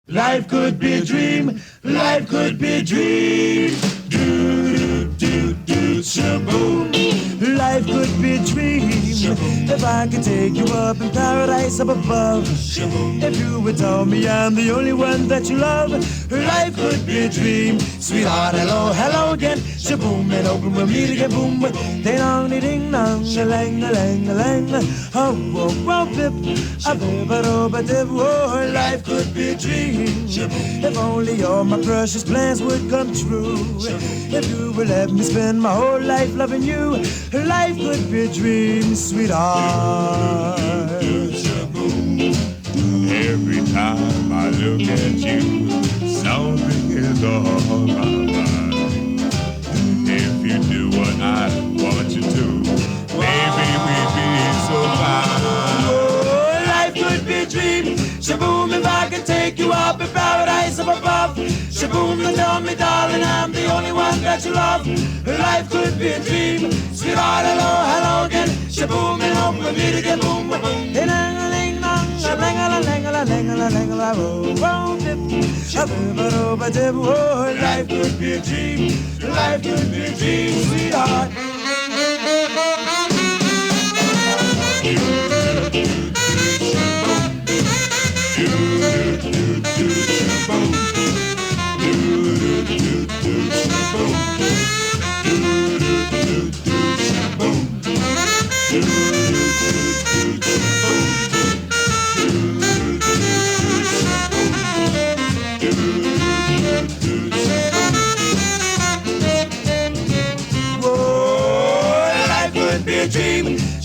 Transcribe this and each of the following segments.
Life could be a dream, life could be a dream. Do, do, do, do, shaboom. Life could be a dream. If I could take you up in paradise up above. Shaboom. If you would tell me I'm the only one that you love. Life could be a dream. Sweetheart, hello, hello again. Shaboom, and open with me to get boom. Ding dong, ding dong, a lang, a lang, a lang. Oh, oh, oh, bip. A bip, a do, a dip. Oh, life could be a dream. If only all my precious plans would come true. If you would let me spend my whole life loving you. Life could be a dream, sweetheart. Every time I look at you, something is on my mind. If you do what I want you to, maybe we'd be so fine. Oh, life could be a dream. Shaboom, if I could take you up in paradise up above. Shaboom, and tell me, darling, I'm the only one that you love. Life could be a dream. Sweetheart, hello, hello again. Shaboom, and hope for me to get boom, boom, boom. Oh, life could be a dream. Life could be a dream, sweetheart.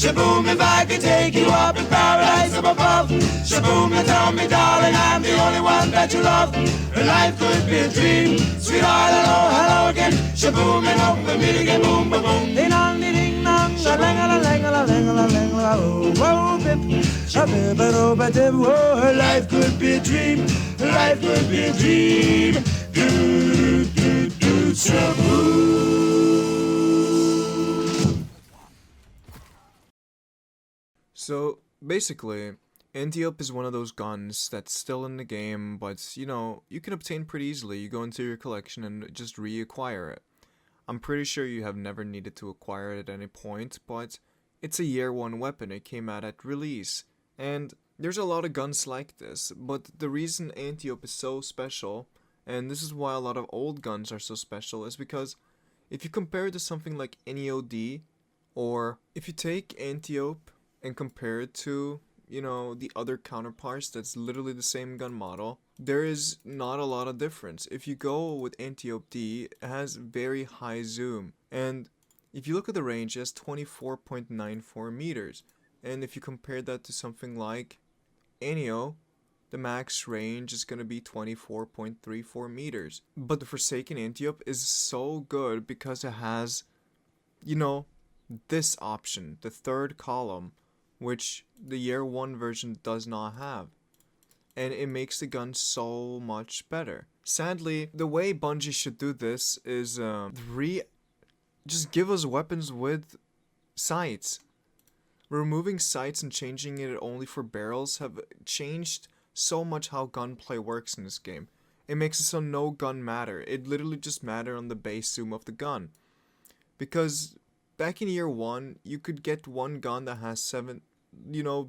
Shaboom, if I could take you up in paradise up above. Shaboom, and tell me, darling, I'm the only one that you love. Life could be a dream. Sweetheart, hello, hello again. Shaboom, and hope for me to get boom, boom, boom. Ding dong, ding dong, a lang, a lang, a lang, a lang, a lang, oh, bip, a bip, a do, a dip. Oh, life could be a dream. Life could be a dream. Do, do, do, shaboom. So, basically, Antiope is one of those guns that's still in the game, but, you can obtain pretty easily. You go into your collection and just reacquire it. I'm pretty sure you have never needed to acquire it at any point, but it's a year 1 weapon. It came out at release. And there's a lot of guns like this, but the reason Antiope is so special, and this is why a lot of old guns are so special, is because if you compare it to something like NEOD, or if you take Antiope and compare it to, the other counterparts that's literally the same gun model, there is not a lot of difference. If you go with Antiope-D, it has very high zoom. And if you look at the range, it has 24.94 meters. And if you compare that to something like Anio, the max range is going to be 24.34 meters. But the Forsaken Antiope is so good because it has, this option, the third column, which the year 1 version does not have. And it makes the gun so much better. Sadly, the way Bungie should do this is just give us weapons with sights. Removing sights and changing it only for barrels have changed so much how gunplay works in this game. It makes it so no gun matter. It literally just matter on the base zoom of the gun. Because back in year 1, you could get one gun that has 7,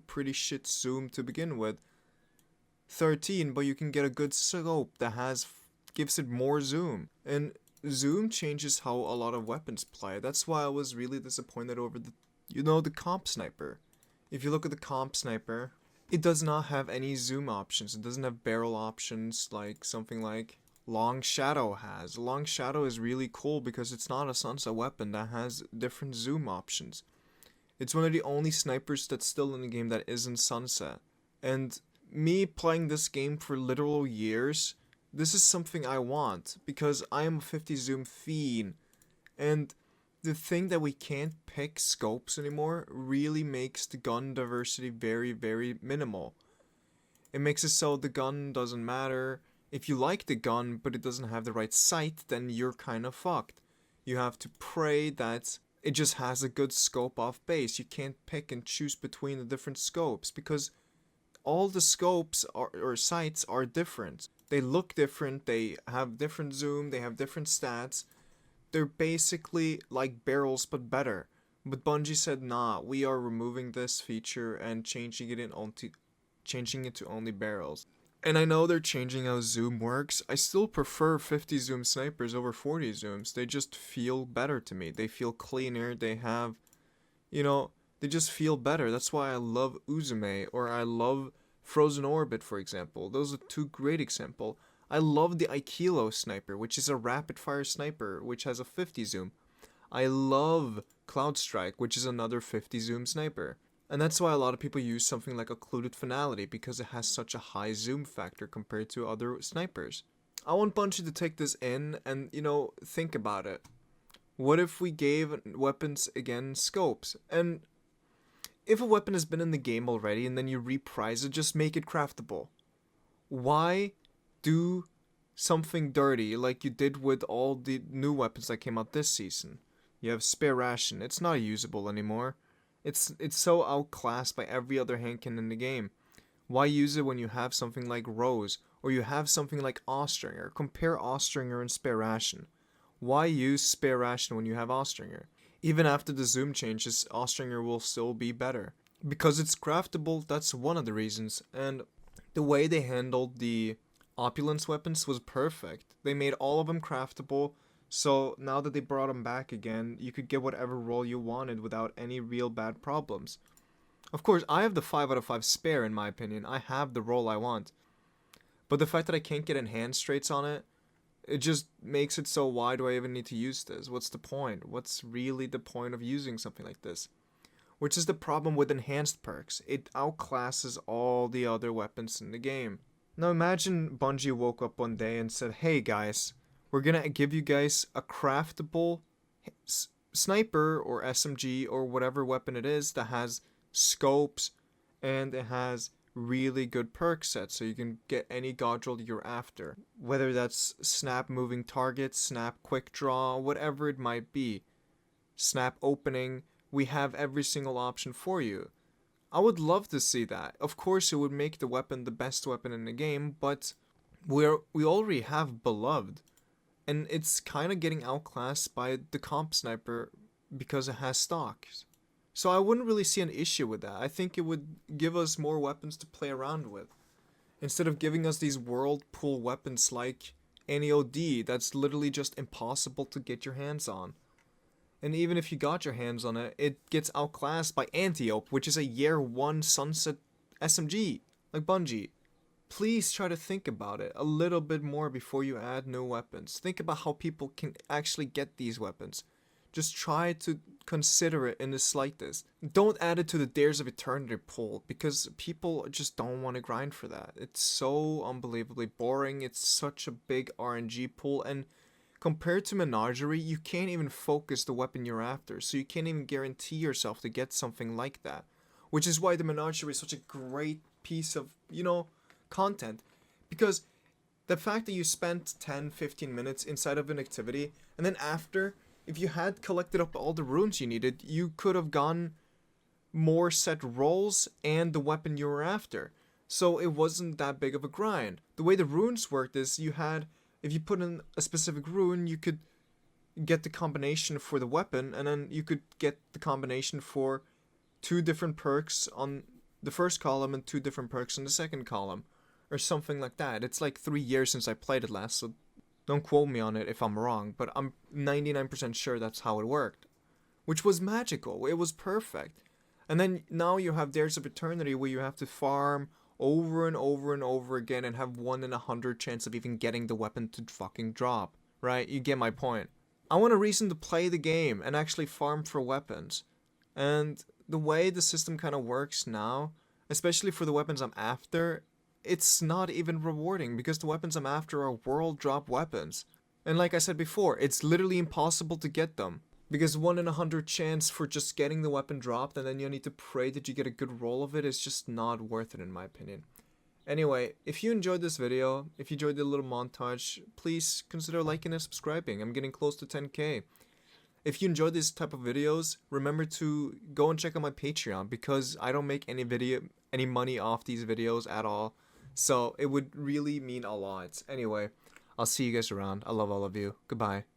pretty shit zoom to begin with. 13, but you can get a good scope that gives it more zoom. And zoom changes how a lot of weapons play. That's why I was really disappointed over the comp sniper. If you look at the comp sniper, it does not have any zoom options. It doesn't have barrel options like something like Long Shadow has. Long Shadow is really cool because it's not a sunset weapon that has different zoom options. It's one of the only snipers that's still in the game that isn't sunset. And me playing this game for literal years, this is something I want because I am a 50 zoom fiend. And the thing that we can't pick scopes anymore really makes the gun diversity very, very minimal. It makes it so the gun doesn't matter. If you like the gun but it doesn't have the right sight, then you're kind of fucked. You have to pray that it just has a good scope off base. You can't pick and choose between the different scopes because all the scopes or sights are different. They look different, they have different zoom, they have different stats. They're basically like barrels but better. But Bungie said, nah, we are removing this feature and changing it to only barrels. And I know they're changing how zoom works. I still prefer 50 zoom snipers over 40 zooms. They just feel better to me. They feel cleaner. They have, they just feel better. That's why I love Uzume, or I love Frozen Orbit, for example. Those are two great examples. I love the Aikilo sniper, which is a rapid fire sniper, which has a 50 zoom. I love Cloud Strike, which is another 50 zoom sniper. And that's why a lot of people use something like Occluded Finality, because it has such a high zoom factor compared to other snipers. I want Bungie to take this in and, think about it. What if we gave weapons, again, scopes? And if a weapon has been in the game already and then you reprise it, just make it craftable. Why do something dirty like you did with all the new weapons that came out this season? You have Spare Ration. It's not usable anymore. It's so outclassed by every other handkin in the game. Why use it when you have something like Rose, or you have something like Austringer? Compare Austringer and Spare Ration. Why use Spare Ration when you have Austringer? Even after the zoom changes, Austringer will still be better. Because it's craftable, that's one of the reasons. And the way they handled the Opulence weapons was perfect. They made all of them craftable, so now that they brought them back again, you could get whatever role you wanted without any real bad problems. Of course, I have the 5 out of 5 spare in my opinion. I have the role I want. But the fact that I can't get enhanced traits on it, it just makes it so why do I even need to use this? What's the point? What's really the point of using something like this? Which is the problem with enhanced perks. It outclasses all the other weapons in the game. Now imagine Bungie woke up one day and said, hey guys, we're gonna give you guys a craftable sniper or SMG or whatever weapon it is that has scopes and it has really good perk sets, so you can get any god roll you're after. Whether that's snap moving targets, snap quick draw, whatever it might be. Snap opening, we have every single option for you. I would love to see that. Of course it would make the weapon the best weapon in the game, but we already have Beloved. And it's kind of getting outclassed by the comp sniper because it has stocks. So I wouldn't really see an issue with that. I think it would give us more weapons to play around with. Instead of giving us these world pool weapons like NEOD that's literally just impossible to get your hands on. And even if you got your hands on it, it gets outclassed by Antiope, which is a year 1 sunset SMG, like Bungie. Please try to think about it a little bit more before you add new weapons. Think about how people can actually get these weapons. Just try to consider it in the slightest. Don't add it to the Dares of Eternity pool, because people just don't want to grind for that. It's so unbelievably boring. It's such a big RNG pool, and compared to Menagerie, you can't even focus the weapon you're after, so you can't even guarantee yourself to get something like that. Which is why the Menagerie is such a great piece of, content. Because the fact that you spent 10-15 minutes inside of an activity, and then after, if you had collected up all the runes you needed, you could have gotten more set rolls and the weapon you were after. So it wasn't that big of a grind. The way the runes worked is if you put in a specific rune, you could get the combination for the weapon, and then you could get the combination for 2 different perks on the first column and 2 different perks on the second column. Or something like that. It's like 3 years since I played it last, so don't quote me on it if I'm wrong, but I'm 99% sure that's how it worked. Which was magical. It was perfect. And then now you have Dares of Eternity where you have to farm over and over and over again and have 1 in 100 chance of even getting the weapon to fucking drop. Right? You get my point. I want a reason to play the game and actually farm for weapons. And the way the system kind of works now, especially for the weapons I'm after, it's not even rewarding because the weapons I'm after are world drop weapons. And like I said before, it's literally impossible to get them. Because 1 in 100 chance for just getting the weapon dropped and then you need to pray that you get a good roll of it is just not worth it in my opinion. Anyway, if you enjoyed this video, if you enjoyed the little montage, please consider liking and subscribing. I'm getting close to 10k. If you enjoy this type of videos, remember to go and check out my Patreon because I don't make any any money off these videos at all. So it would really mean a lot. Anyway, I'll see you guys around. I love all of you. Goodbye.